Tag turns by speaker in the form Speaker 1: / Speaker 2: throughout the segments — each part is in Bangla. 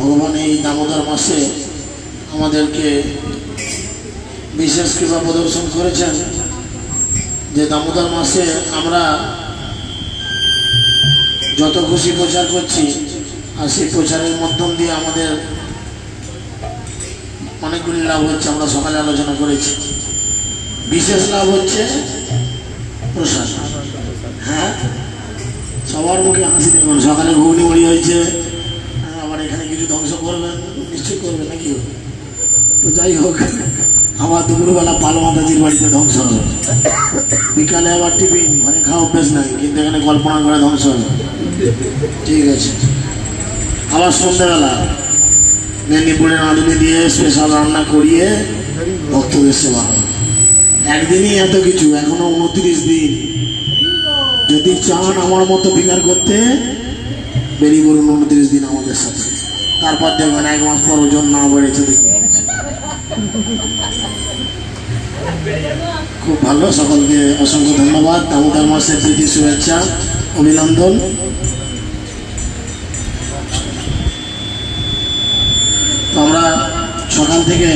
Speaker 1: ভগবান এই দামোদর মাসে আমাদেরকে বিশেষ কৃপা প্রদর্শন করেছেন যে দামোদর মাসে আমরা যত খুশি প্রচার করছি আর সেই প্রচারের মাধ্যম দিয়ে আমাদের অনেকগুলি লাভ হচ্ছে। আমরা সকালে আলোচনা করেছি, বিশেষ লাভ হচ্ছে প্রসাদ। হ্যাঁ, সবার মুখে হাসি দেখবেন। সকালে ঘুগনি মুড়ি হয়েছে, আবার এখানে কিছু ধ্বংস করবেন, নিশ্চয় করবেন নাকি? তো যাই হোক, আবার দুপুরবেলা পাল মাতাজির বাড়িতে ধ্বংস হবে, বিকালে আবার টিফিন, ঘরে খাওয়া অভ্যেস নাই, কিন্তু এখানে কল্পনা করে ধ্বংস হবে। ঠিক আছে, আবার সন্ধ্যাবেলা মেদিনীপুরের আলুনি দিয়ে স্পেশাল রান্না করিয়ে ভক্তদের সেবা হবে। একদিনই এত কিছু, এখনো 29 দিন। যদি চান আমার মতো ফিগার করতে, বেরিয়ে বলুন 29 দিন আমাদের সাথে। তারপর দেখবেন 1 মাস পর ওজন না বেড়েছে। খুব ভালো, সকলকে অসংখ্য ধন্যবাদ। দামোদর মাসের প্রীতি শুভেচ্ছা, অভিনন্দন। তো আমরা সকাল থেকে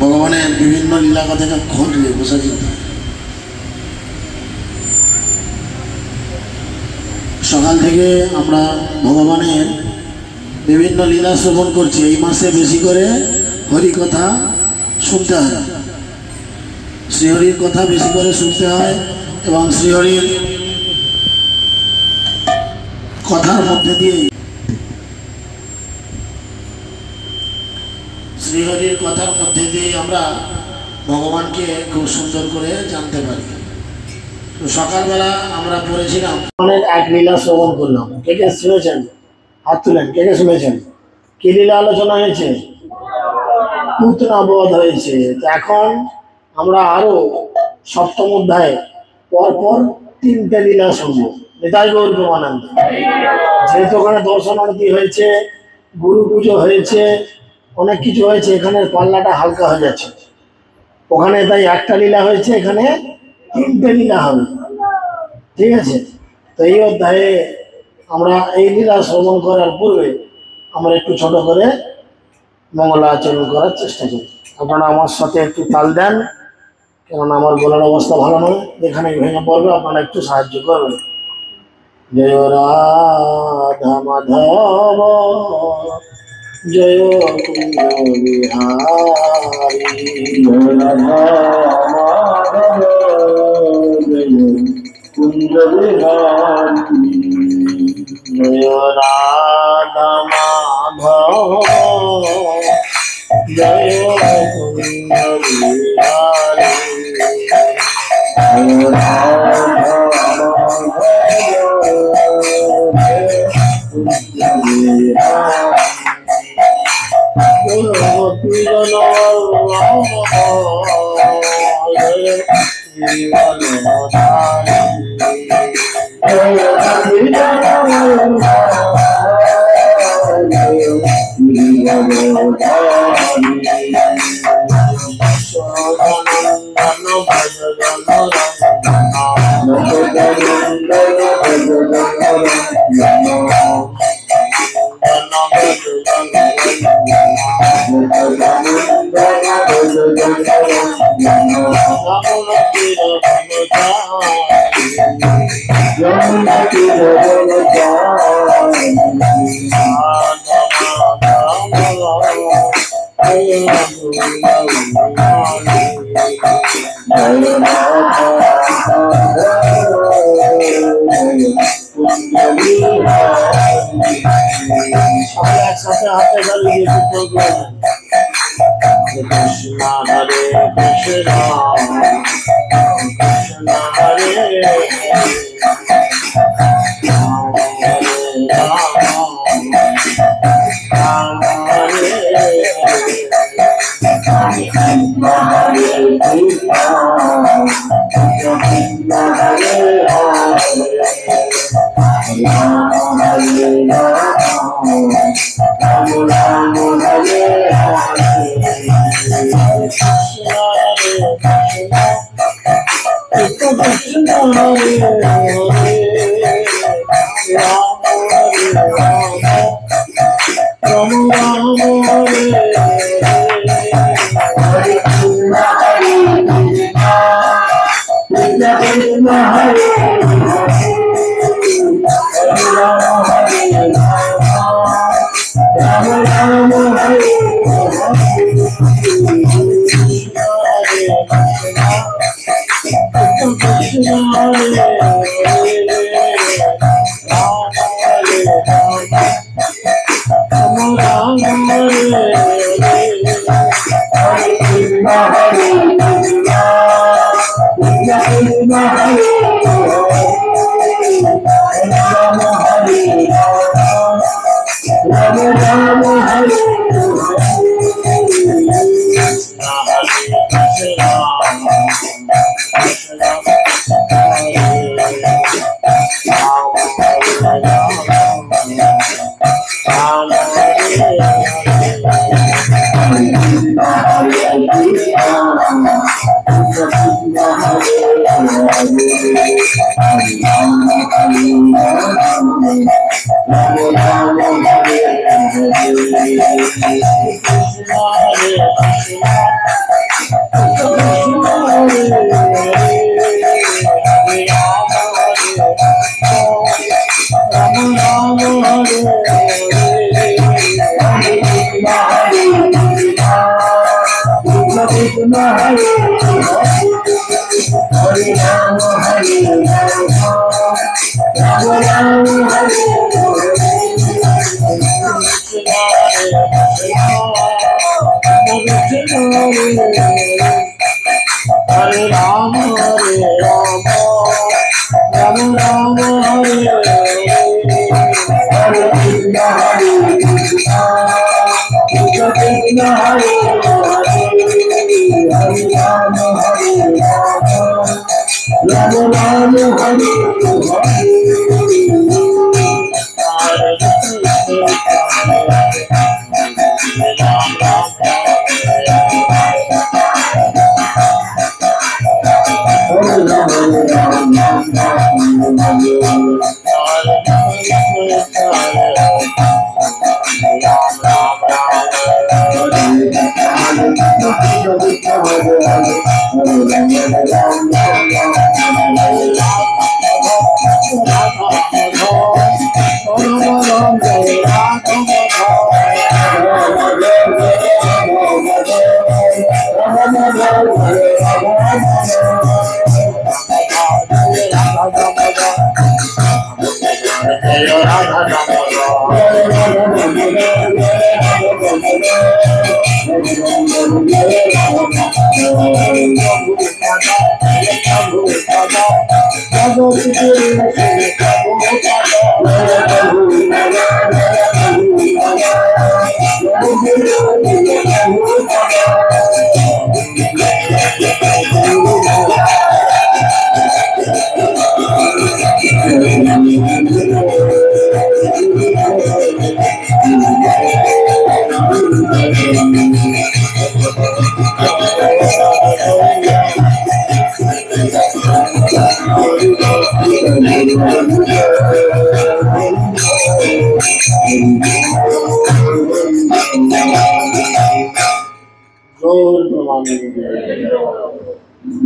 Speaker 1: ভগবানের বিভিন্ন লীলা কথাটা ঘটবে বোঝা যেত। সকাল থেকে আমরা ভগবানের বিভিন্ন লীলা শ্রবণ করছি। এই মাসে বেশি করে হরি কথা শুনতে হয়, শ্রীহরির কথা বেশি করে শুনতে হয়, এবং শ্রীহরির কথার মধ্যে দিয়ে আমরা ভগবানকে খুব সুন্দর করে জানতে পারি। তো সকালবেলা আমরা পড়েছিলাম, অনেক এক লীলা শ্রবণ করলাম। কে কে শুনেছেন? হাত তুলেন। কে কে শুনেছেন? কি লীলা আলোচনা হয়েছে? পুতনা বধ হয়েছে। তো এখন আমরা আরো সপ্তম অধ্যায়ে পরপর 3টে লীলা শুনবো। নিতাই গৌর প্রেমানন্দ। যেহেতু ওখানে দর্শনার্থী হয়েছে, গুরু পুজো হয়েছে, অনেক কিছু হয়েছে, এখানে পাল্লাটা হালকা হয়ে যাচ্ছে। ওখানে তাই একটা লীলা হয়েছে, এখানে 3টে লীলা হবে। ঠিক আছে, তো এই অধ্যায়ে আমরা এই লীলা শ্রবণ করার পূর্বে আমরা একটু ছোট করে মঙ্গলাচরণ করার চেষ্টা করি। আপনারা আমার সাথে একটু তাল দেন, কেননা আমার গলার অবস্থা ভালো নয়, এখানে ভেঙে পড়বে, আপনারা একটু সাহায্য করবেন। জয় রাধা মাধব জয় কুঞ্জ বিহারী, জয় রাধা মাধব জয় কুঞ্জ বিহারী, জয় রাধা মাধব জয় কুঞ্জ বিহারী, জয় রাধা মাধব জয় কুঞ্জ একসাথে হাতে গালিয়ে কৃষ্ণ হরে কৃষ্ণ কৃষ্ণ হরে রাম রাম হরে কৃষ্ণ হরে কৃষ্ণ কৃষ্ণ হরে রাম হরে রাম রাম হরে কৃষ্ণ হরে হরে রাম হরে রাম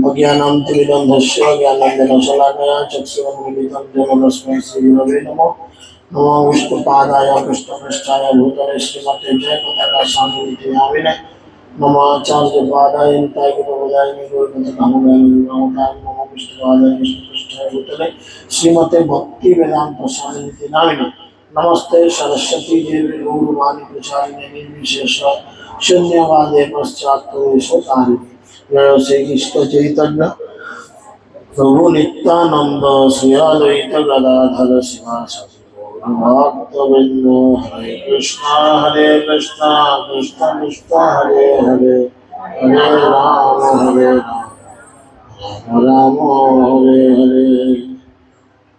Speaker 1: अज्ञानं तिमिरन्धस्य ज्ञानाञ्जनं शलाकया चक्षुरुन्मीलितं येन तस्मै श्रीगुरवे नमः। नमो विष्णुपादाय कृष्णपृष्ठाय भूतले श्रीमते जयपताका स्वामिनिति नामिने नमः आचार्यपादाय निताय गुरुपदाय नमो विष्णुपादाय कृष्णपृष्ठाय भूतले श्रीमते भक्ति वेदांत स्वामिनिति नामिने नमस्ते सरस्वती देवी गौरवाणी प्रचारिणे निर्विशेष शून्यवादे पश्चात्तारिणे जय श्री कृष्ण चैतन्य प्रभु नित्यानंद श्री अद्वैत गदाधर शिवासादि भक्तवृंद हरे कृष्ण कृष्ण कृष्ण हरे हरे हरे राम राम राम हरे हरे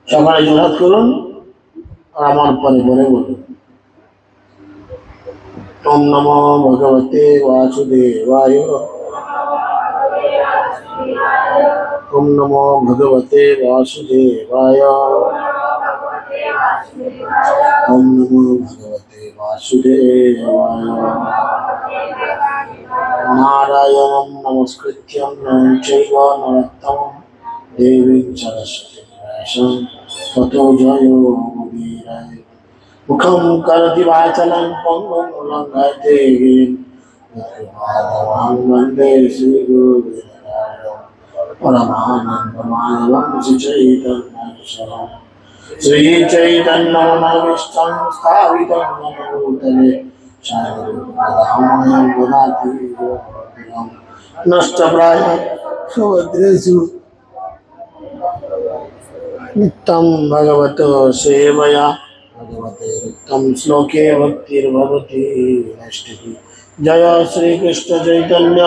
Speaker 1: সবাই জোড়হাত করুন আর আমার পরে পরে বলুন ওম নমো ভগবতে বাসুদেবায় ओम नमो भगवते वासुदेवाय ओम नमो भगवते वासुदेवाय नारायणं नमस्कृत्यं नरं चैव नरोत्तमं देवीं सरस्वतीं व्यासं ततो जयो मुदीरये मुखं करोति वाचालं पङ्गुं लङ्घयते गिरिं वन्दे श्रीगुरुं परमानन्दमाधवं श्रीचैतन्यं श्री चैतन्य मनोभीष्टं स्थापितं येन भूतले स्वयं ददाति नष्टप्रायाः सुभद्रेषु नित्यं भगवतो सेवया भगवते रिक्तं श्लोके भक्तिर्भवति नष्टि। जय श्री कृष्ण चैतन्य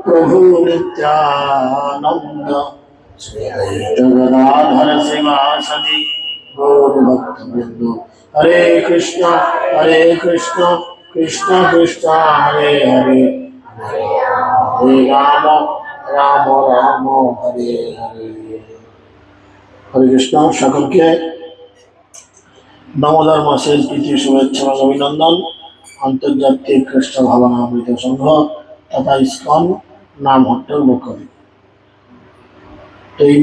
Speaker 1: प्रभु नित्यानंद श्री अद्वैत गदाधर शिवासदि गौर भक्तवृंद। हरे कृष्ण कृष्ण कृष्ण हरे हरे हरे राम राम राम हरे हरे। हरे कृष्ण। সকলকে দামোদর মাসের প্রীতি শুভেচ্ছা এবং অভিনন্দন। আন্তর্জাতিক কৃষ্ণ ভাবনামৃত সংঘ তথা ইসকন নাম হট্টের পক্ষ থেকে এই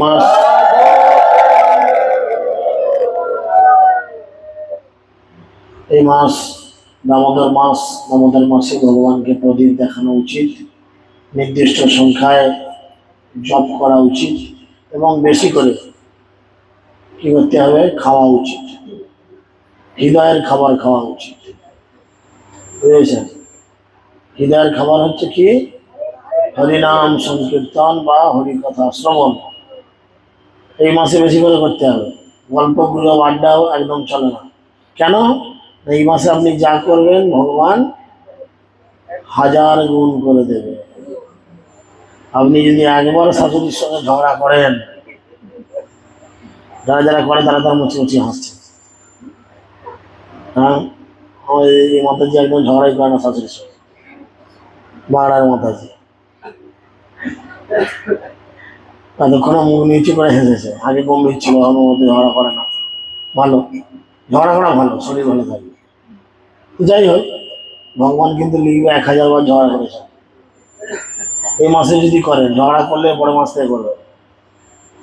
Speaker 1: মাস দামোদর মাস। দামোদর মাসে ভগবানকে প্রদীপ দেখানো উচিত, নির্দিষ্ট সংখ্যায় জপ করা উচিত এবং বেশি করে কি করতে হবে, খাওয়া উচিত, হৃদয়ের খাবার খাওয়া উচিত। বুঝেছেন? হৃদয়ের খাবার হচ্ছে কি? হরিনাম সংকীর্তন বা হরিকথা শ্রবণ। এই মাসে বেশি করে করতে হবে। গল্প গুজব আড্ডাও একদম চলে না। কেন? এই মাসে আপনি যা করবেন ভগবান 1000 গুণ করে দেবে। আপনি যদি একবার শাশুড়ির সঙ্গে ঝগড়া করেন, যারা যারা করে তারা তারা মুচি মুচি হাসছে। হ্যাঁ, এই মাতাজি একদম ঝগড়াই করে না শাশুড়ির সঙ্গে, বাড়ার মাতাজি ততক্ষণে মুখ নিচু করে হেসেছে। আগে গম্ভীর ছিল, আমার মধ্যে ঝগড়া করে না। ভালো, ঝগড়া করা ভালো, শরীর ভালো থাকবে। যাই হোক, ভগবান কিন্তু লিখবে 1000 বার ঝগড়া করেছে। এই মাসে যদি করেন, ঝগড়া করলে পরের মাস থেকে করবেন।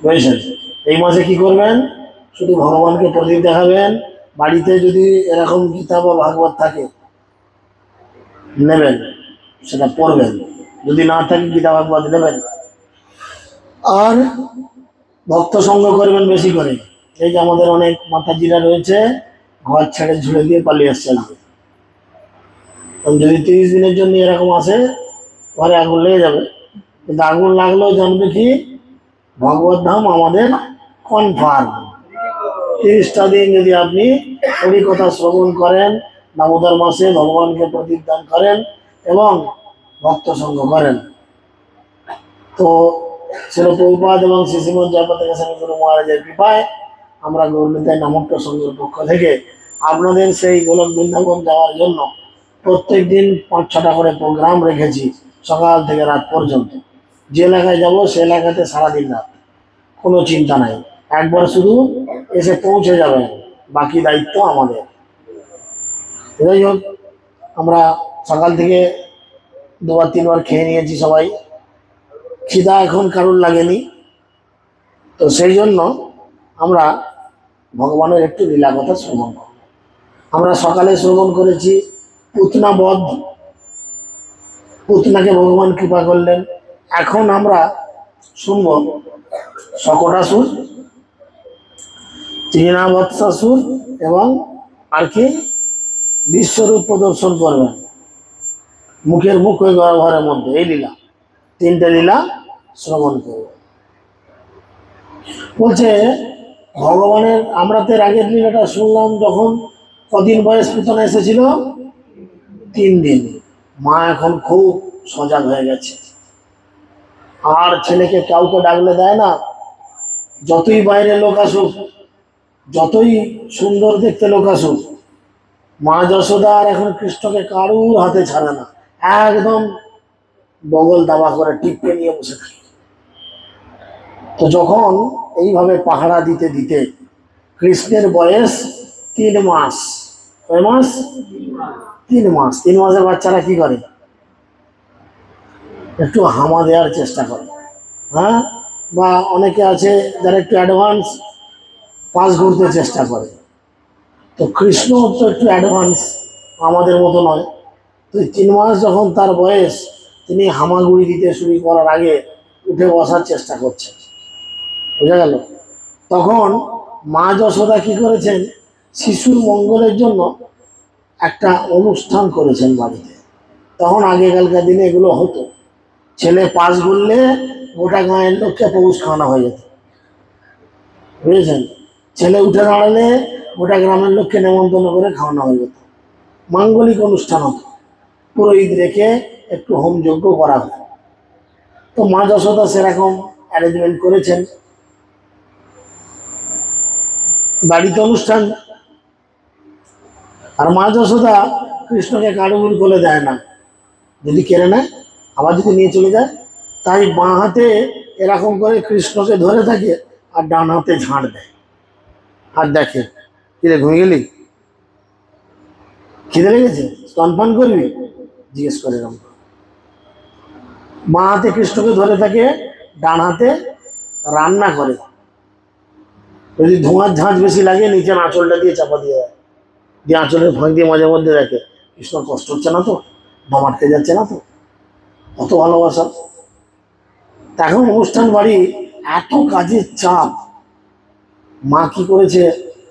Speaker 1: বুঝেছেন? এই মাসে কি করবেন? শুধু ভগবানকে প্রদীপ দেখাবেন। বাড়িতে যদি এরকম গীতা বা ভাগবত থাকে নেবেন, সেটা পড়বেন। যদি না থাকে গীতা ভাগবত নেবেন। আর ভক্ত সঙ্গ করবেন বেশি করে। এই যে আমাদের অনেক মাতাজিরা রয়েছে, ঘর ছেড়ে ঝুড়ে দিয়ে পালিয়ে আসছে আজকে। যদি 30 দিনের জন্য এরকম আসে, ঘরে আগুন লেগে যাবে। কিন্তু আগুন লাগলেও জানবে কি, ভগবত ধাম আমাদের কনফার্ম। 30টা দিন যদি আপনি হরিকথা শ্রবণ করেন, দামোদর মাসে ভগবানকে প্রদীপ দান করেন এবং ভক্ত সঙ্গ করেন, তো শ্রীল প্রভুপাদ এবং শ্রী শ্রীমদ জয়পাতাকা গোস্বামী গুরু মহারাজের কৃপায় আমরা গৌরনিতাই নামট্য সংঘের পক্ষ থেকে আপনাদের সেই গোলক বৃন্দাবন যাওয়ার জন্য প্রত্যেক দিন 5-6টা করে প্রোগ্রাম রেখেছি, সকাল থেকে রাত পর্যন্ত। যে এলাকায় যাব সে এলাকাতে সারাদিন রাত, কোনো চিন্তা নাই। একবার শুধু এসে পৌঁছে যাবেন, বাকি দায়িত্ব আমাদের। যাই হোক, আমরা সকাল থেকে 2-3 বার খেয়ে নিয়েছি সবাই। খিদা এখন কারোর লাগেনি, তো সেই জন্য আমরা ভগবানের একটু লীলা কথা শ্রবণ করব। আমরা সকালে শ্রবণ করেছি পুতনা বধ, পুতনাকে ভগবান কৃপা করলেন। এখন আমরা শুনব শকটাসুর, তৃণাবৎসাসুর এবং আর কি বিশ্বরূপ প্রদর্শন করবেন মুখের মুখ ওই ঘরের মধ্যে। এই লীলা, 3টে লীলা শ্রবণ করব। বলছে ভগবানের, আমরা তো এর আগের লীলাটা শুনলাম যখন কদিন বয়স পুতনা এসেছিল, 3 দিন। মা এখন খুব সজাগ হয়ে গেছে, আর ছেলেকে কাউকে ডাকলে দেয় না। যতই বাইরে লোক আসুক, যতই সুন্দর দেখতে লোক আসুক, মা যশোদা আর এখন কৃষ্ণকে কারুর হাতে ছাড়ে না। একদম বগল দাবা করে টিপে নিয়ে বসে থাকে। তো যখন এইভাবে পাহারা দিতে দিতে কৃষ্ণের বয়স 3 মাস, কয় মাস? 3 মাস। 3 মাসের বাচ্চারা কি করে? একটু হামা দেওয়ার চেষ্টা করে, হ্যাঁ, বা অনেকে আছে যারা একটু অ্যাডভান্স পাস ঘুরতে চেষ্টা করে। তো কৃষ্ণ তো একটু অ্যাডভান্স, আমাদের মতো নয়। তো 3 মাস যখন তার বয়স, তিনি হামাগুড়ি দিতে শুরু করার আগে উঠে বসার চেষ্টা করছেন। বুঝা গেল? তখন মা যশোদা কি করেছেন, শিশুর মঙ্গলের জন্য একটা অনুষ্ঠান করেছেন বাড়িতে। তখন আগেকালকার দিনে এগুলো হতো, ছেলে পাশ ঘুরলে গোটা গাঁয়ের লোককে পৌষ খাওয়ানো হয়ে যেত, বুঝেছেন? ছেলে উঠে দাঁড়ালে গোটা গ্রামের লোককে নেমন্তন্ন করে খাওয়ানো হয়ে যেত। মাঙ্গলিক অনুষ্ঠান হতো, পুরোহিত রেখে একটু হোমযজ্ঞ করা হতো। তো মা যশোদা সেরকম অ্যারেঞ্জমেন্ট করেছেন, বাড়িতে অনুষ্ঠান। আর মা যশোদা কৃষ্ণকে কারুর কোলে দেয় না, যদি কেড়ে নেয় আবার যদি নিয়ে চলে যায়। তাই বাঁ হাতে এরকম করে কৃষ্ণকে ধরে থাকে আর ডান হাতে ঝাড় দেয় আর দেখে, কিরে ঘুমিয়ে গেলি, খিদে লেগেছে, স্তনপান করবি, জিজ্ঞেস করে এরকম। বাঁ হাতে কৃষ্ণকে ধরে থাকে, ডান হাতে রান্না করে। যদি ধোঁয়ার ঝাঁঝ বেশি লাগে নিচে আঁচলটা দিয়ে চাপা দিয়ে দেয়, দিয়ে আঁচলের ফাঁক দিয়ে মাঝে মধ্যে দেখে কৃষ্ণ কষ্ট হচ্ছে না তো, দম আটকে যাচ্ছে না তো। কত ভালোবাসা। এখন অনুষ্ঠান বাড়ি এত কাজের চাপ, মা কি করেছে,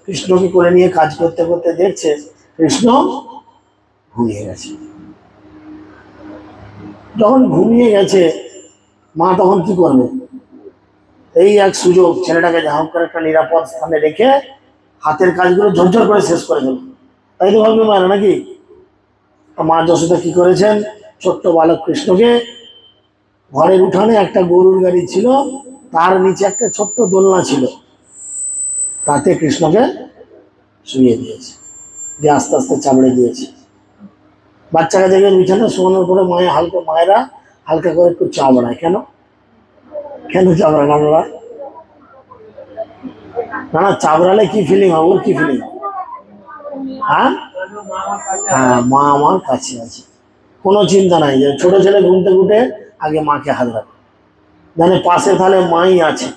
Speaker 1: কৃষ্ণকে করে নিয়ে কাজ করতে করতে দেখছে কৃষ্ণ ঘুমিয়ে গেছে। যখন ঘুমিয়ে গেছে মা তখন কি করবে, এই এক সুযোগ, ছেলেটাকে যা হোক করে একটা নিরাপদ স্থানে রেখে হাতের কাজগুলো ঝরঝর করে শেষ করে দেবে। তাই তো ভাববে মায়েরা নাকি? মা যশোদা কি করেছেন, ছোট্ট বালক কৃষ্ণকে ঘরের উঠানে একটা গরুর গাড়ি ছিল, তার নিচে একটা ছোট্ট দোলনা ছিল, তাতে কৃষ্ণকে শুয়ে দিয়েছে, দিয়ে আস্তে আস্তে চাপড়ে দিয়েছে। বাচ্চাকে দেখে বিছানা শোয়ানোর পরে মায়েরা হালকা করে একটু চাপড়ায়। কেন কেন চাপড়ায় আপনারা? না না, চাপড়ালে কি ফিলিং হয়, ওর কি ফিলিং? হ্যাঁ হ্যাঁ, মা আমার কাছে আছে, কোনো চিন্তা নাই। যে ছোট ছেলে ঘুমতে ঘুটে আগে মাকে হাত রাখে, জানে পাশে তাহলে মাই আছে,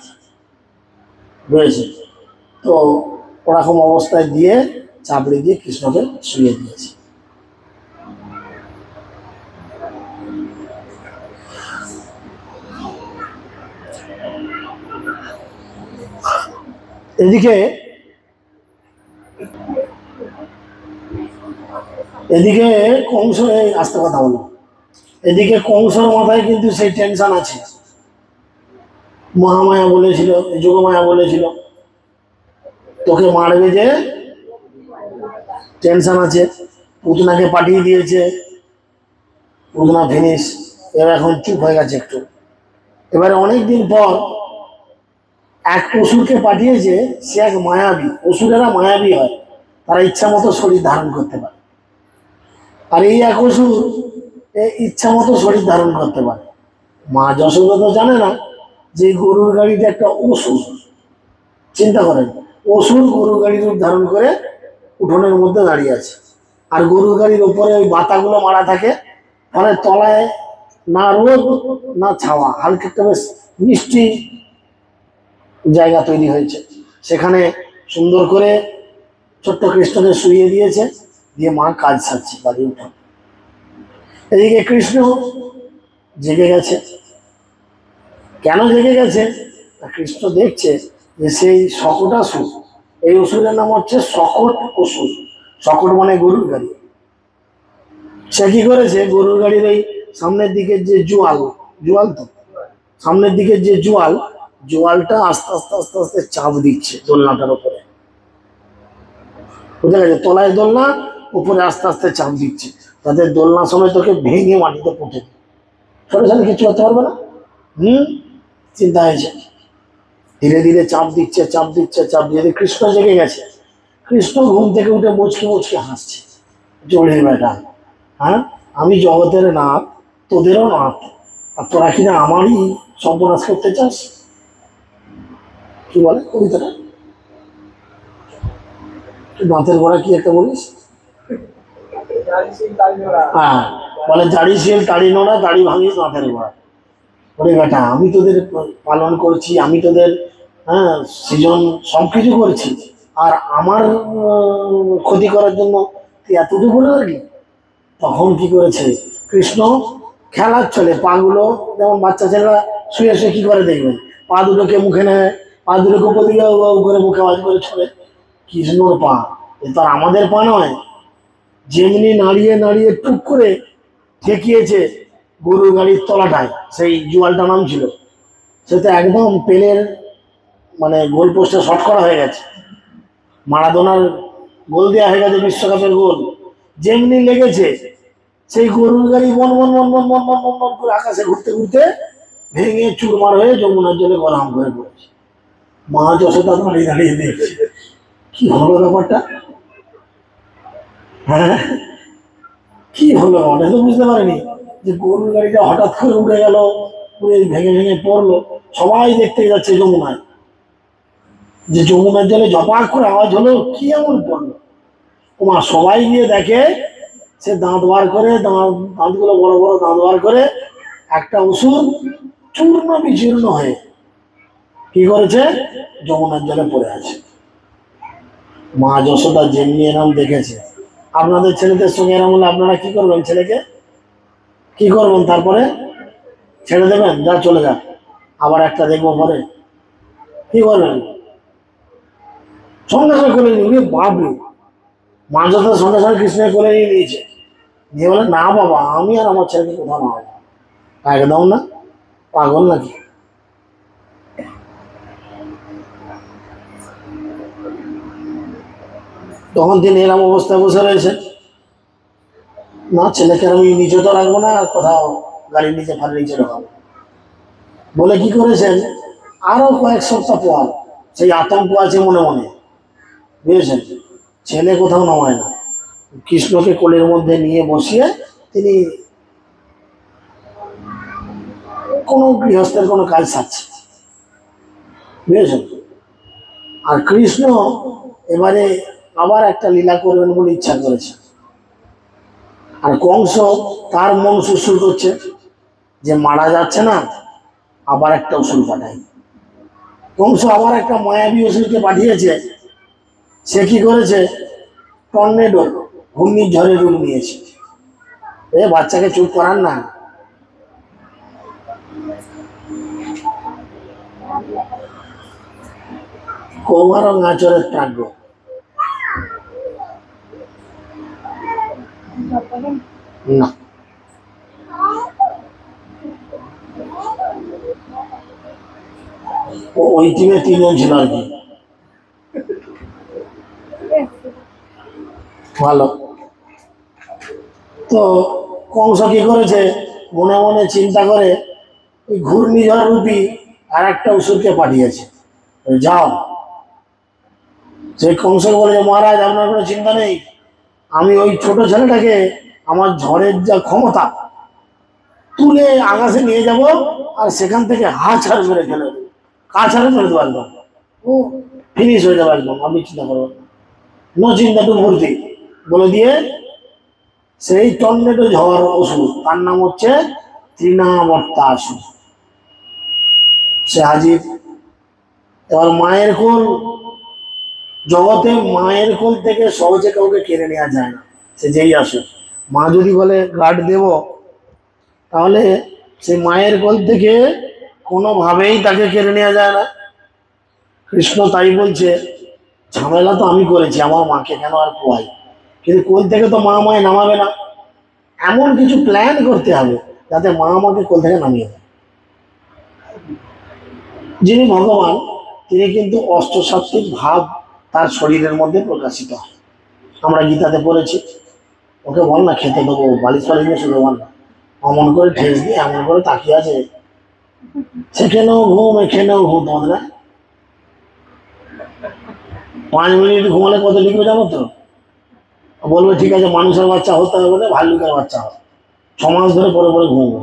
Speaker 1: বুঝেছে? তো ওরকম অবস্থায় দিয়ে চাপড়ে দিয়ে কৃষ্ণকে শুয়ে দিয়েছে। এদিকে এদিকে কংস, আস্তে কথা বলো, এদিকে কংসর মাথায় কিন্তু সেই টেনশন আছে। মহামায়া বলেছিল, যোগমায়া বলেছিল তোকে মারবে, যে টেনশন আছে। পুতনাকে পাঠিয়ে দিয়েছে, পুতনা ফিনিশ, এবার এখন চুপ হয়ে গেছে একটু। এবারে অনেকদিন পর এক অসুরকে পাঠিয়েছে, সে এক মায়াবী। অসুরেরা মায়াবী হয়, তারা ইচ্ছা মতো শরীর ধারণ করতে পারে। আর এই এক অসুর ইচ্ছা মতো শরীর ধারণ করতে পারে। মা যশোদা তো জানে না যে গরুর গাড়িতে একটা অসুর, চিন্তা করেন, অসুর গরুর গাড়ির রূপ ধারণ করে উঠোনের মধ্যে দাঁড়িয়ে আছে। আর গরুর গাড়ির উপরে ওই বাতাগুলো মারা থাকে, ফলে তলায় না রোদ না ছাওয়া, হালকা একটা বেশ মিষ্টি জায়গা তৈরি হয়েছে। সেখানে সুন্দর করে ছোট্ট কৃষ্ণকে শুইয়ে দিয়েছে, দিয়ে মা কাজ সারছে বাড়ি উঠোন। এদিকে কৃষ্ণ জেগে গেছে। কেন জেগে গেছে? কৃষ্ণ দেখছে যে সেই শকট অসুর, এই অসুরের নাম হচ্ছে শকট অসুর। শকট মানে গরুর গাড়ি। সে কি করেছে, গরুর গাড়ির এই সামনের দিকের যে জোয়াল, জোয়াল তো সামনের দিকের যে জোয়ালটা আস্তে আস্তে আস্তে আস্তে চাপ দিচ্ছে দোলনাটার উপরে। বুঝা গেছে? তলায় দোলনা, উপরে আস্তে আস্তে চাপ দিচ্ছে, তাতে দোলনা সময় তোকে ভেঙে মাটিতে পুঁতে ছোট ছোট কিছু করতে পারবে না। চিন্তা হয়েছে, ধীরে ধীরে চাপ দিচ্ছে চাপ দিচ্ছে চাপ দিয়ে কৃষ্ণ জেগে গেছে। কৃষ্ণ ঘুম থেকে উঠে মুচকি মুচকি হাসছে, জোরে বেটা, হ্যাঁ আমি জগতের নাথ, তোদেরও নাথ, আর তোরা কিনা আমারই সর্বনাশ করতে চাস। কি বলে কবিতাটা? নাথের গোড়া কি একটা বলিস? হ্যাঁ, বলে দাড়ি শিল তাড়ি নোড়া, দাড়ি ভাঙিস নাথের গোড়া। বলে বেটা আমি তোদের পালন করছি, আমি তোদের সৃজন সব কিছু করছি, আর আমার ক্ষতি করার জন্য তুই এতটুকু বলে রাখলি। তখন কি করেছে কৃষ্ণ, খেলার চলে পাগুলো, যেমন বাচ্চা ছেলেরা শুয়ে শুয়ে কি করে দেখবেন, পা দুটোকে মুখে নেয়, পা দুটো কোপো দিয়ে করে মুখে আওয়াজ করে ছড়ে। কৃষ্ণর পা, এ তো আর আমাদের পা নয়। যেমনি নাড়িয়ে নাড়িয়ে টুক করে ঠেকিয়েছে গরুর গাড়ির তলাটায়, সেই জুয়ালটা নাম ছিল, সে তো একদম পেনের মানে গোল পোস্টে শট করা হয়ে গেছে, মারাদোনার গোল দেওয়া হয়ে গেছে, বিশ্বকাপের গোল। যেমনি লেগেছে সেই গরুর গাড়ি বন বন বন বন বন বন বন বন করে আকাশে ঘুরতে ঘুরতে ভেঙে চুরমার হয়ে যমুনার জলে গরম হয়ে পড়েছে। মা যশোদা দাঁড়িয়ে দাঁড়িয়ে দেখছে কি হলো ব্যাপারটা। হ্যাঁ, কি হলো ওটা তো বুঝতে পারিনি যে গরুর গাড়িটা হঠাৎ করে উঠে গেল, ভেঙে ভেঙে পড়লো। সবাই দেখতে যাচ্ছে যমুনায়, যে যমুনার জলে জপাক করে আওয়াজ হলো, কি এমন পড়লো। ওমা সবাই গিয়ে দেখে সে দাঁত বার করে, দাঁতগুলো বড় বড় দাঁত বার করে একটা অসুর চূর্ণ বিচূর্ণ হয়ে কি করেছে, যমুনার জলে পড়ে আছে। মা যশোদা যেমনি এরম দেখেছে, আপনাদের ছেলেদের সঙ্গে এরম হলে আপনারা কি করবেন? ছেলেকে কি করবেন? তারপরে ছেড়ে দেবেন, যা চলে যাক, আবার একটা দেখবো পরে, কি করবেন? সঙ্গে সঙ্গে করে নিয়ে বাবু মা যশোদা সঙ্গে সঙ্গে কৃষ্ণের করে নিয়ে নিয়েছে, নিয়ে বলে না বাবা, আমি আর আমার ছেলেকে কোথাও না, একদম না, পাগল নাকি? তখন তিনি এরম অবস্থায় বসে রয়েছে, না ছেলেকে আমি নিচে তো রাখবো না, কোথাও গাড়ির নিচে ফাড়ির নিচে ঢোকাবো বলে কি করেছেন। আরো কয়েক সপ্তাহ পর সেই আতঙ্ক আছে মনে মনে, বুঝেছেন, ছেলে কোথাও নামায় না, কৃষ্ণকে কোলের মধ্যে নিয়ে বসিয়ে তিনি কোনো গৃহস্থের কোনো কাজ সারছে, বুঝেছেন। আর কৃষ্ণ এবারে আবার একটা লীলা করবেন বলে ইচ্ছা করেছে। আর কংস তার মন সুসুর করছে যে মারা যাচ্ছে না, আবার একটা ওষুধ পাঠায়। কংস আবার একটা মায়াবী ওষুধকে পাঠিয়েছে। সে কি করেছে, টর্নেডো ঘূর্ণিঝড়ের রূপ নিয়েছে। এ বাচ্চাকে চুপ করান না। কৌমার আচরের প্রাজ্ঞ না, ওই টিমে তিনজন ছিল আর কি, ভালো। তো কংস কি করেছে, মনে মনে চিন্তা করে ওই ঘূর্ণিঝড় রূপী আর একটা ওষুধকে পাঠিয়েছে, যাও। সেই কংস বলে যে মহারাজ আপনার কোনো চিন্তা নেই, আমি ওই ছোট ছেলেটাকে আমার ঝড়ের যা ক্ষমতা তুলে আকাশে নিয়ে যাব, আর সেখান থেকে হাছাড় মেরে ফেলে দেবো, কাছাড়ে মেরে দেবো একদম, ও ফিনিশ হয়ে যাবে একদম, আপনি চিন্তা করবেন নো চিন্তা টু ভর্তি বলে দিয়ে সেই টর্নেডো ঝড় ওষুধ, তার নাম হচ্ছে তৃণাবর্তাসুর, সে হাজির। এবার মায়ের কোল, জগতে মায়ের কোল থেকে সহজে কাউকে কেড়ে নেওয়া যায় না, সে যেই আসুক। মা যদি বলে গার্ড দেব, তাহলে সেই মায়ের কোল থেকে কোনোভাবেই তাকে কেড়ে নেওয়া যায় না। কৃষ্ণ তাই বলছে, ঝামেলা তো আমি করেছি, আমার মাকে কেন আর পোয়াই, কিন্তু কোল থেকে তো মা আমায় নামাবে না, এমন কিছু প্ল্যান করতে হবে যাতে মা আমাকে কোল থেকে নামিয়ে দেয়। যিনি ভগবান, তিনি কিন্তু অষ্টসাত্ত্বিক ভাব তার শরীরের মধ্যে প্রকাশিত হয়। আমরা গীতাতে পড়েছি, ওকে বল না খেতে দেবো, বালিশ ফালিশ নিয়ে শুধু বল না, অমন করে ঠেস দিয়ে এমন করে তাকিয়ে আছে, সেখানেও ঘুম এখানেও ঘুম। তোমাদের 5 মিনিট ঘুমালে কত লিখবে জানো তো? বলবে ঠিক আছে মানুষের বাচ্চা হতে হবে বলে ভাল্লুকের বাচ্চা হবে, 6 মাস ধরে পরে পরে ঘুমবো।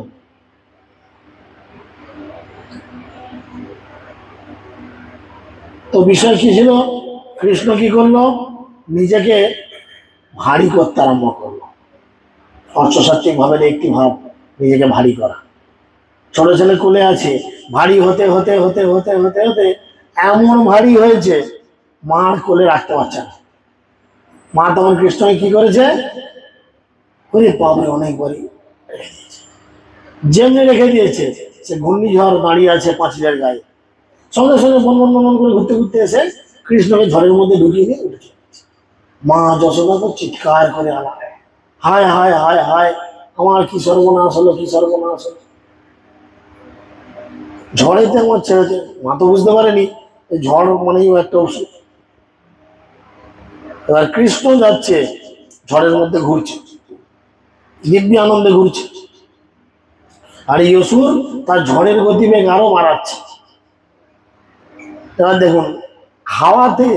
Speaker 1: তো বিষয় কি ছিল, কৃষ্ণ কি করলো, নিজেকে ভারী করতে আরম্ভ করলো, অষ্টসাত্ত্বিক ভাবের একটি ভাব নিজেকে ভারী করা। ছোট ছেলে কোলে আছে, ভারী হতে হতে হতে হতে হতে হতে এমন ভারী হয়েছে মার কোলে রাখতে পারছে না। মা তখন কৃষ্ণকে কি করেছে, ওরে বাবরে অনেকবারই রেখে দিয়েছে, যেমনি রেখে দিয়েছে। সে ঘূর্ণিঝড় দাঁড়িয়ে আছে পাঁচিলের গায়ে, সঙ্গে সঙ্গে বন বন বন করে ঘুরতে ঘুরতে এসে কৃষ্ণকে ঝড়ের মধ্যে ঢুকিয়ে দিয়ে উঠে চলে গেছে। মা যশোদা তো চিৎকার করে আলা, হায় হায় হায় হায়, আমার কি সর্বনাশ হলো, কি সর্বনাশ হলো, ঝড়েতে আমার ছেড়েছে। মা তো বুঝতে পারেনি ঝড় মানেই একটা ওষুধ। এবার কৃষ্ণ যাচ্ছে ঝড়ের মধ্যে ঘুরছে, দিব্যি আনন্দে ঘুরছে, আর এই অসুর তার ঝড়ের গতিবেগ আরো বাড়াচ্ছে। এবার দেখুন, হাওয়াতে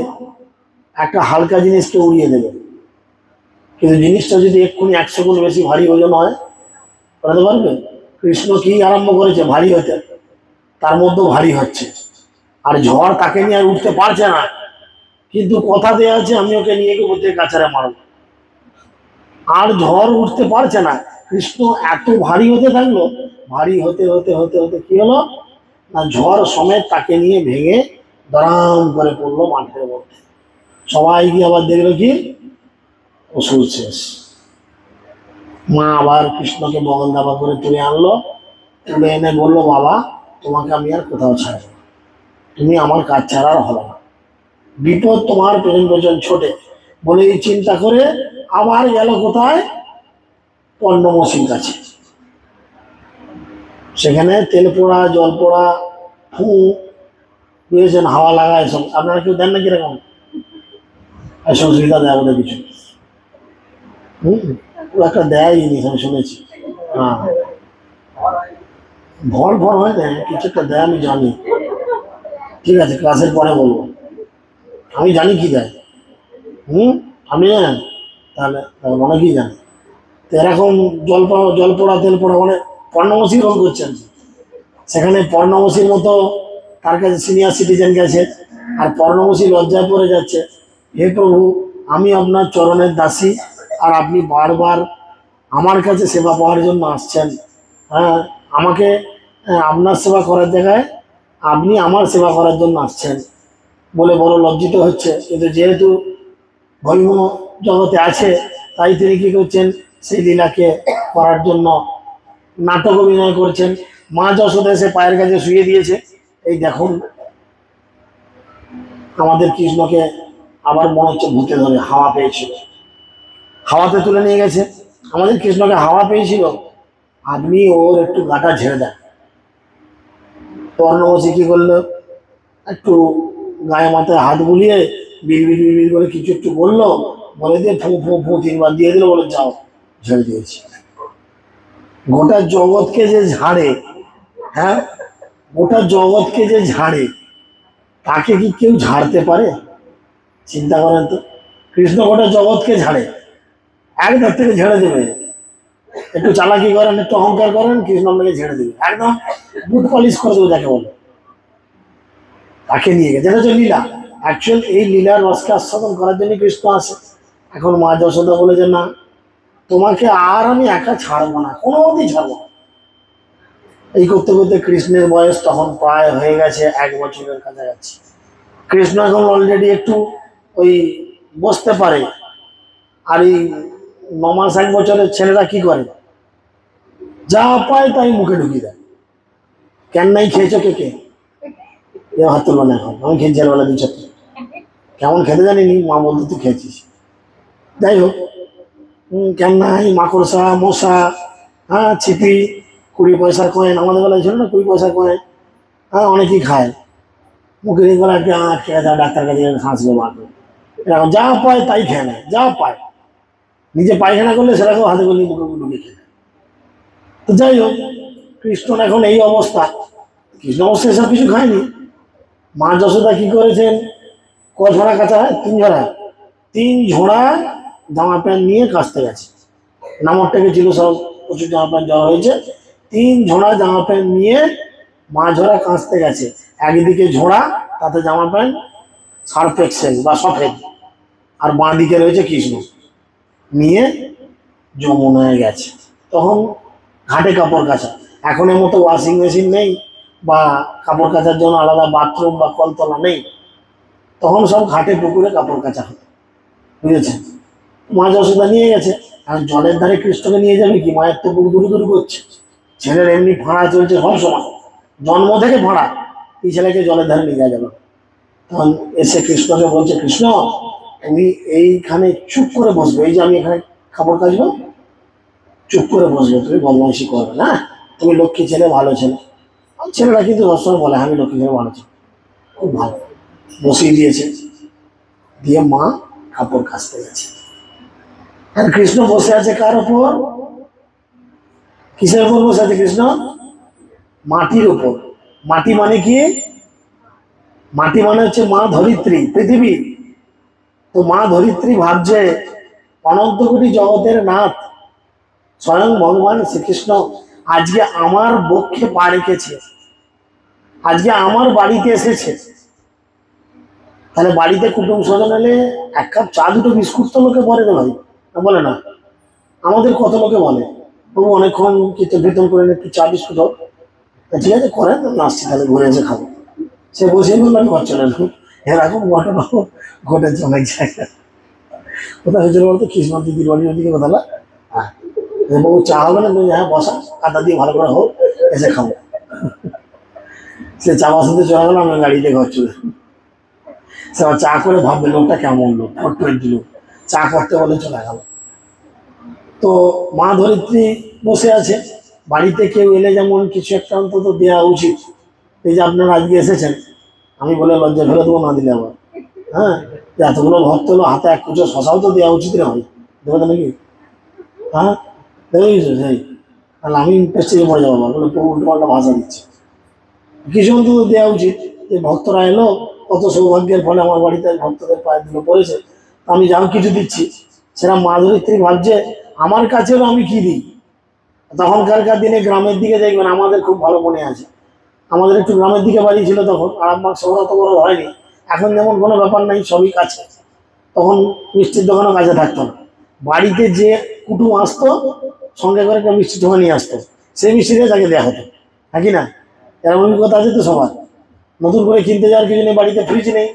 Speaker 1: একটা হালকা জিনিসকে উড়িয়ে দেবে, কিন্তু জিনিসটা যদি এক্ষুনি 100 গুণ বেশি ভারী ওজন হয়, বলতে পারবে? কৃষ্ণ কি আরম্ভ করেছে ভারী হতে, তার মধ্যেও ভারী হচ্ছে, আর ঝড় তাকে নিয়ে আর উঠতে পারছে না, কিন্তু কথা দেওয়া আছে আমি ওকে নিয়ে গিয়ে বলতে কাছারে মারব। আর ঝড় উঠতে পারছে না, কৃষ্ণ এত ভারী হতে থাকলো, ভারী হতে হতে হতে হতে কি হলো না, ঝড় সমেত তাকে নিয়ে ভেঙে দরাম করে পড়লো মাঠের মধ্যে। সবাই গিয়ে আবার দেখলো কি অসুর শেষ। মা আবার কৃষ্ণকে বগল দাবা করে তুলে আনলো, তুলে এনে বললো, বাবা তোমাকে আমি আর কোথাও ছাড়বো না, তুমি আমার কাজ ছাড়া আর হবে না, বিপদ তোমার পেছন পেছন ছোটে। বলে এই চিন্তা করে আবার গেল কোথায়, পর্ণমোসীর কাছে। সেখানে তেল পোড়া, জল পোড়া, ফু বুঝেছেন, হাওয়া লাগা, এসব আপনারা কেউ দেন না কিরকম? এসব সুবিধা দেয় আমাদের কিছু, একটা দেয়নি, আমি শুনেছি। হ্যাঁ, ভর ভর হয় না, কিছু একটা দেয়, আমি জানি। ঠিক আছে, ক্লাসের পরে বলবো, আমি জানি কি দেয়। আপনি জানেন? তাহলে অনেকেই জানে। তো এরকম জল পোড়া তেল পোড়া মানে পর্ণমোসী রোল করছেন। সেখানে পর্ণমোসীর মতো তার কাছে সিনিয়র সিটিজেন গেছে, আর পর্ণমোসী লজ্জায় পড়ে যাচ্ছে, হে প্রভু আমি আপনার চরণের দাসী, আর আপনি বারবার আমার কাছে সেবা পাওয়ার জন্য আসছেন। হ্যাঁ, আমাকে আপনার সেবা করার জায়গায় আপনি আমার সেবা করার জন্য আসছেন বলে বড় লজ্জিত হচ্ছে। কিন্তু যেহেতু ধর্ম জগতে আছে, তাই তিনি কি করছেন, সেই লীলাকে করার জন্য নাটক অভিনয় করছেন। মা যশোদা এসে পায়ের কাছে শুয়ে দিয়েছে। এই দেখুন, আমাদের কৃষ্ণকে আবার মনে হচ্ছে ভূতে ধরে হাওয়া পেয়েছিল, হাওয়াতে তুলে নিয়ে গেছে। আমাদের কৃষ্ণকে হাওয়া পেয়েছিল, আপনি ওর একটু গাটা ঝেড়ে দেন। পর্ণমোসী কি করলো, একটু গায়ে মাথায় হাত বুলিয়ে বিড় বিড় বিড় বিড় করে কিছু একটু বললো, বলে দিয়ে ফু ফু ফু 3বার দিয়ে দিল, বলে যাও, ঝেড়ে দিয়েছি। গোটা জগৎকে যে ঝাড়ে, হ্যাঁ গোটা জগৎকে যে ঝাড়ে, তাকে কি কেউ ঝাড়তে পারে? চিন্তা করেন তো, কৃষ্ণ গোটা জগৎকে ঝাড়ে, একদম থেকে ঝেড়ে দেবে। একটু চালাকি করেন, একটু অহংকার করেন, কৃষ্ণ আপনাকে ঝেড়ে দেবে, একদম বুট পলিশ করে দেবে যাকে বলে। তাকে নিয়ে গেছে, যেটা হচ্ছে লীলা। অ্যাকচুয়াল এই লীলার রসকে আস্বাদন করার জন্য কৃষ্ণ আসে। এখন মা যশোদা বলে যে না, তোমাকে আর আমি একা ছাড়বো না, কোনো মতেই ছাড়বো না। এই করতে করতে কৃষ্ণের বয়স তখন প্রায় হয়ে গেছে 1 বছরের কাছাকাছি। কৃষ্ণ এখন অলরেডি একটু ওই বসতে পারে। আর এই 9 মাস 1 বছরের ছেলেরা কি করে, যা পায় তাই মুখে ঢুকিয়ে দেয়। কেন নাই খেয়েছো কে কে? হাত তুলবে না, এখন আমি খেয়েছি ছেলেবেলা 2 চারটে। কেমন খেতে জানিনি, মা বলতে তুই খেয়েছিস। যাই হোক, কেন নাই মাকড়সা, মশা, হ্যাঁ ছিপি, 20 পয়সার কয়েন, আমাদের বেলায় ছিল না 20 পয়সার কয়েন, হ্যাঁ অনেকেই খায়। মুখের এই বেলা আটকে গেছে, ডাক্তার কাছে হাসবে মারবে। এরকম যা পায় তাই খেয়ে নেয়, যা পায়। নিজে পায়খানা করলে সেটাকেও হাতে করে মুখে ঢুকে খেয়ে নেয়। তো যাই হোক, কৃষ্ণর এখন এই অবস্থা। কৃষ্ণ অবস্থা এসব কিছু খায়নি। মা যশোদা কি করেছেন, ক ঝোড়া কাঁচা হয়, 3 ঝোড়া, 3 ঝোড়া জামা প্যান্ট নিয়ে কাচতে গেছে। নামক থেকে ছিল সব প্রচুর জামা প্যান্ট জড়ো হয়েছে, 3 ঝোড়া জামা প্যান্ট নিয়ে মা ঝোড়া কাচতে গেছে। একদিকে ঝোড়া, তাতে জামা প্যান্ট সার্ফ এক্সেল বা সফেদ, আর বাঁ দিকে রয়েছে কৃষ্ণ, নিয়ে যমুনায় গেছে। তখন ঘাটে কাপড় কাচা, এখনের মতো ওয়াশিং মেশিন নেই বা কাপড় কাচার জন্য আলাদা বাথরুম বা কলতলা নেই। তখন সব ঘাটে পুকুরে কাপড় কাচা হতো, বুঝেছেন। মা যশোদা নিয়ে গেছে, আর জলের ধারে কৃষ্ণকে নিয়ে যাবে কি, মায়ের তো বুক দুরু দুরু করছে। ছেলের এমনি ভাড়া চলছে সব সময়, জন্ম থেকে ভাড়া, এই ছেলেকে জলের ধারে নিয়ে যাবে। তখন এসে কৃষ্ণকে বলছে, কৃষ্ণ তুমি এইখানে চুপ করে বসবে, এই যে আমি এখানে কাপড় কাচবো, চুপ করে বসবে, তুমি বদমাইশি করবে না, তুমি লক্ষ্মী ছেলে, ভালো ছেলে। আর ছেলেরা কিন্তু সবসময় বলে আমি লক্ষ্মী ছেলে, ভালো ছেলে, খুব ভালো। বসিয়ে দিয়েছে, দিয়ে মা কাপড় কাচতে গেছে। আর কৃষ্ণ বসে আছে কার উপর? কিসের উপর বসে আছে কৃষ্ণ? মাটির উপর। মাটি মানে কি? মাটি মানে হচ্ছে মা ধরিত্রী, পৃথিবী। তো মা ধরিত্রী ভাবছে অনন্ত কোটি জগতের নাথ স্বয়ং ভগবান শ্রীকৃষ্ণ আজকে আমার বক্ষে পা রেখেছে, আজকে আমার বাড়িতে এসেছে। তাহলে বাড়িতে কুটুম স্বজন এলে এক কাপ চা দুটো বিস্কুট তো লোকে বলে না ভাই, বলে না? আমাদের কত লোকে বলে তবু অনেকক্ষণ কীর্তন করে একটু চা বিস্কুট হোক, ঠিক আছে করেন, আমি আসছি তাহলে ঘুরে এসে খাবো। সে বসে বললাম ঘর চলে এলো। এরকম ঘটনা ঘটেছে অনেক জায়গায়। কোথায় হয়েছিল বলতো? কৃষ্ণ দিদির বাড়ির ওদিকে কোথাও। হ্যাঁ, বাবু চা হবে না? হ্যাঁ বসা, কাদা দিয়ে ভালো করে হোক, এসে খাবো। সে চা বসাতে চলে গেল, আমি গাড়িতে ঘর চলে। সে আবার চা করে ভাববে লোকটা কেমন লোক, 420 লোক, চা করতে বলে চলে গেল। তো মা ধরিত্রী বসে আছে, বাড়িতে কেউ এলে যেমন কিছু একটা অন্তত দেওয়া উচিত। এই যে আপনারা আজকে এসেছেন, আমি বলে লজ্জা ফেলে দেবো না দিলে আবার। হ্যাঁ, এতগুলো ভক্ত হলো, হাতে এক কুচো শশাও তো দেওয়া উচিত না হয়, দেবো তো নাকি? হ্যাঁ দেখে গেছো সেই, তাহলে আমি পেস্টেজে পড়ে যাবো, বলে উল্টো পাল্টা ভাষা দিচ্ছে। কিছু অন্তত দেওয়া উচিত যে ভক্তরা এলো, কত সৌভাগ্যের ফলে আমার বাড়িতে ভক্তদের পায়ে দিল পড়েছে, আমি যাও কিছু দিচ্ছি। সেটা মা ধরিত্রী ভাবছে আমার কাছেও আমি কি দিই। তখনকার দিনে গ্রামের দিকে দেখবেন, আমাদের খুব ভালো মনে আছে, আমাদের একটু গ্রামের দিকে বাড়ি ছিল তখন, আরামবাগ শহর অত বড় হয়নি, এখন যেমন কোনো ব্যাপার নাই, সবই কাছে। তখন মিষ্টির দোকানও কাছে থাকতো না, বাড়িতে যে কুটুম আসতো সঙ্গে করে একটা মিষ্টি ঠোঙা নিয়ে আসতো, সেই মিষ্টিতে তাকে দেওয়া হতো, নাকি না? এরকম অভিজ্ঞতা আছে তো সবার। নতুন করে কিনতে যাওয়ার কিছু নেই, বাড়িতে ফ্রিজ নেই,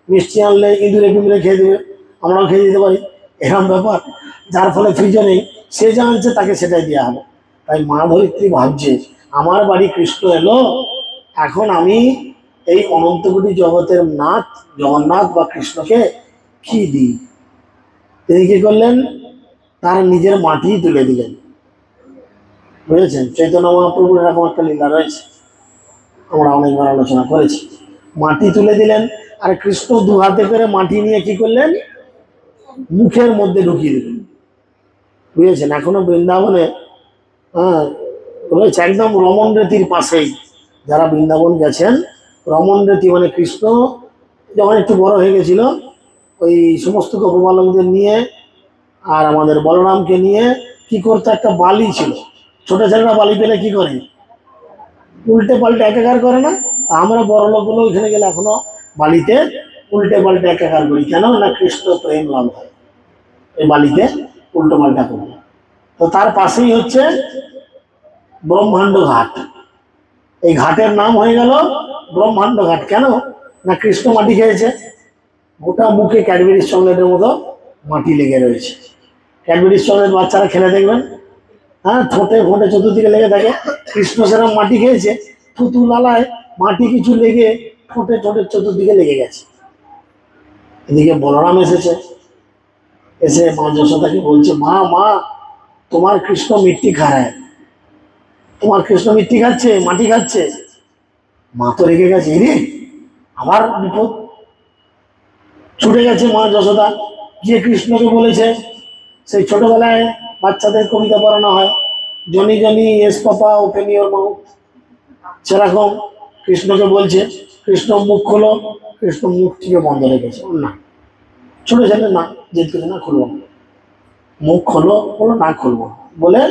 Speaker 1: মিষ্টি আনলে ইঁদুরে পিঁদুরে খেয়ে দেবে, আমরাও খেয়ে দিতে পারি, এরকম ব্যাপার। যার ফলে ফ্রিজও নেই, সে যা আনছে তাকে সেটাই দেওয়া হবে। তাই মা ধরিত্রী ভাবছে আমার বাড়ি কৃষ্ণ এলো, এখন আমি এই অনন্ত কোটি জগতের নাথ জগন্নাথ বা কৃষ্ণকে কি দিই। তিনি কি করলেন? তার নিজের মাটি তুলে দিলেন। বুঝেছেন? চৈতন্য মহাপ্রভুর এরকম একটা লীলা রয়েছে, আমরা অনেকবার আলোচনা করেছি। মাটি তুলে দিলেন, আর কৃষ্ণ দু হাতে করে মাটি নিয়ে কি করলেন? মুখের মধ্যে ঢুকিয়ে দিলেন। বুঝেছেন? এখনো বৃন্দাবনে হ্যাঁ রয়েছে, একদম রমণ রেতির পাশেই। যারা বৃন্দাবন গেছেন, রমণ রেতি মানে কৃষ্ণ যখন একটু বড় হয়ে গেছিল, ওই সমস্ত গোপবালকদের নিয়ে আর আমাদের বলরামকে নিয়ে কি করতে, একটা বালি ছিল, ছোট ছেলেরা বালি পেলে কি করে? উল্টে পাল্টে একাকার করে না? আমরা বড় লোকগুলো ওইখানে গেলে এখনো বালিতে উল্টে পাল্টে একাকার করি। কেন না? কৃষ্ণ প্রেম লাভ হয় এই বালিতে উল্টো পাল্টা করলে। তো তার পাশেই হচ্ছে ব্রহ্মাণ্ড ঘাট। এই ঘাটের নাম হয়ে গেল ব্রহ্মাণ্ড ঘাট। কেন না? কৃষ্ণ মাটি খেয়েছে, গোটা মুখে ক্যাডবেরিজ চকলেটের মতো মাটি লেগে রয়েছে। ক্যাডবেরিজ চকলেট বাচ্চারা খেলে দেখবেন, হ্যাঁ ঠোঁটে ফোঁটে চতুর্দিকে লেগে থাকে। কৃষ্ণ সেরকম মাটি খেয়েছে, থুতু লালায় মাটি কিছু লেগে ঠোঁটে ঠোঁটের চতুর্দিকে লেগে গেছে। এদিকে বলরাম এসেছে, এসে মা যশোদাকে বলছে, মা মা তোমার কৃষ্ণ মিট্টি খায়, তোমার কৃষ্ণ মিট্টি খাচ্ছে, মাটি খাচ্ছে। মা তো রেগে গেছে, রে আবার বিপদ। ছুটে গেছে মা যশোদা, গিয়ে কৃষ্ণকে বলেছে, সেই ছোটবেলায় বাচ্চাদের কবিতা পড়ানো হয়, Johnny Johnny S papa open your mouth, সেরকম কৃষ্ণকে বলছে। কৃষ্ণ মুখ খোলো, কৃষ্ণ মুখ থেকে বন্ধ রেখেছে, না ছোট ছেলে না, যেতে না খুলবো না, মুখ খোলো, বলো না খুলবো বলে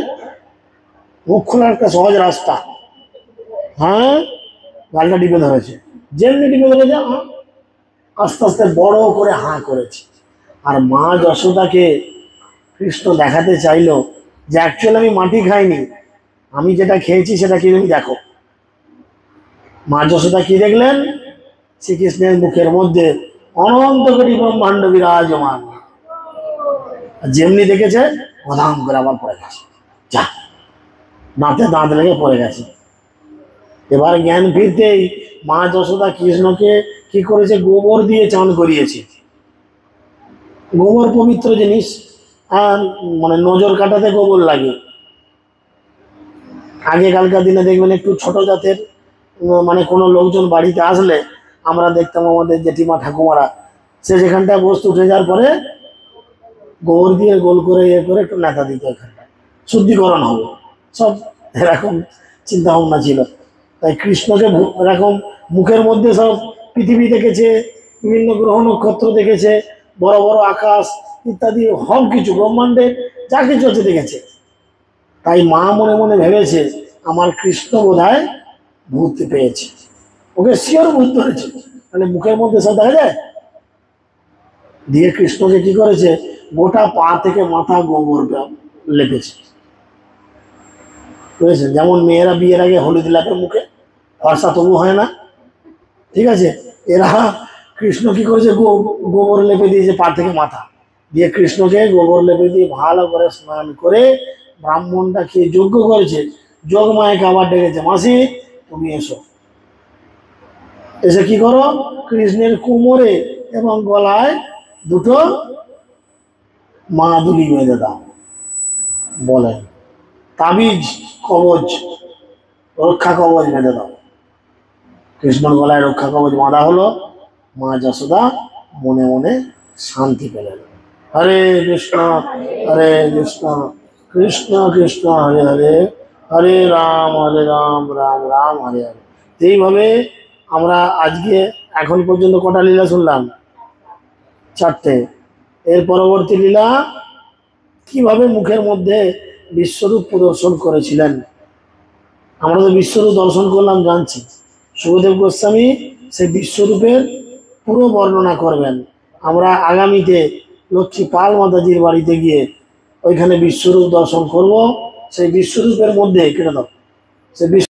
Speaker 1: মুখ খোলার একটা সহজ রাস্তা, হ্যাঁ গালটা টিপে ধরেছে। যেমনি টিপে ধরেছে আস্তে আস্তে বড় করে হাঁ করেছে। আর মা যশোদাকে কৃষ্ণ দেখাতে চাইলো যে অ্যাকচুয়ালি আমি মাটি খাইনি, আমি যেটা খেয়েছি সেটা কি তুমি দেখো। মা যশোদা কি দেখলেন? শ্রীকৃষ্ণের মুখের মধ্যে অনন্ত কোটি ব্রহ্মাণ্ড বিরাজমান। যেমনি দেখেছে প্রধান করে আবার পড়ে গেছে, যা দাঁতে দাঁত লেগে পড়ে গেছে। এবার জ্ঞান ফিরতেই মা যশোদা কৃষ্ণকে কি করেছে, গোবর দিয়ে চান করিয়েছে। গোবর পবিত্র জিনিস, আর মানে নজর কাটাতে গোবর লাগে। আগেকালকার দিনে দেখবেন একটু ছোট জাতের মানে কোনো লোকজন বাড়িতে আসলে আমরা দেখতাম আমাদের জেঠিমা ঠাকুমারা, সে যেখানটায় বস্তু উঠে যাওয়ার পরে গোবর দিয়ে গোল করে ইয়ে করে একটু নেতা দিত, এখানটায় শুদ্ধিকরণ হবে, সব এরকম চিন্তা ভাবনা ছিল। তাই কৃষ্ণকে এরকম মুখের মধ্যে সব পৃথিবী দেখেছে, বিভিন্ন গ্রহ নক্ষত্র দেখেছে, বড় বড় আকাশ ইত্যাদি সব কিছু ব্রহ্মাণ্ডে যা কিছু আছে দেখেছে। তাই মা মনে মনে ভেবেছে আমার কৃষ্ণ বোধহয় ভূত পেয়েছে, ওকে শিওর ভূত ধরেছে, মানে মুখের মধ্যে সব দেখা যায়। দিয়ে কৃষ্ণকে কি করেছে, গোটা পা থেকে মাথা গোবর লেপেছে, বুঝেছেন? যেমন মেয়েরা বিয়ের আগে হলুদ লেপে মুখে, ফর্সা তবু হয় না, ঠিক আছে? এরা কৃষ্ণ কি করেছে, গোবর লেপে দিয়েছে পা থেকে মাথা, দিয়ে কৃষ্ণকে গোবর লেপে দিয়ে ভালো করে স্নান করে ব্রাহ্মণটা খেয়ে যজ্ঞ করেছে। যোগমায়াকে আবার ডেকেছে, মাসি তুমি এসো, এসে কি করো, কৃষ্ণের কোমরে এবং গলায় দুটো মাদুলি বেঁধে দাও, বলেন তাবিজ কবচ, রক্ষা কবচ বেঁধে দাও। কৃষ্ণর গলায় রক্ষা কবচ বাঁধা হলো, মা যশোদা মনে মনে শান্তি পেলেন। হরে কৃষ্ণ হরে কৃষ্ণ কৃষ্ণ কৃষ্ণ হরে হরে, হরে রাম রাম রাম হরে হরে। এইভাবে আমরা আজকে এখন পর্যন্ত কটা লীলা শুনলাম? 4টে। এর পরবর্তী লীলা কিভাবে মুখের মধ্যে বিশ্বরূপ প্রদর্শন করেছিলেন। আমরা তো বিশ্বরূপ দর্শন করলাম, জানছি। সুখদেব গোস্বামী সেই বিশ্বরূপের পুরো বর্ণনা করবেন। আমরা আগামীতে লক্ষ্মী পাল মাতাজির বাড়িতে গিয়ে ওইখানে বিশ্বরূপ দর্শন করব। সেই বিশ্বরূপের মধ্যে কেটে দাও, সেই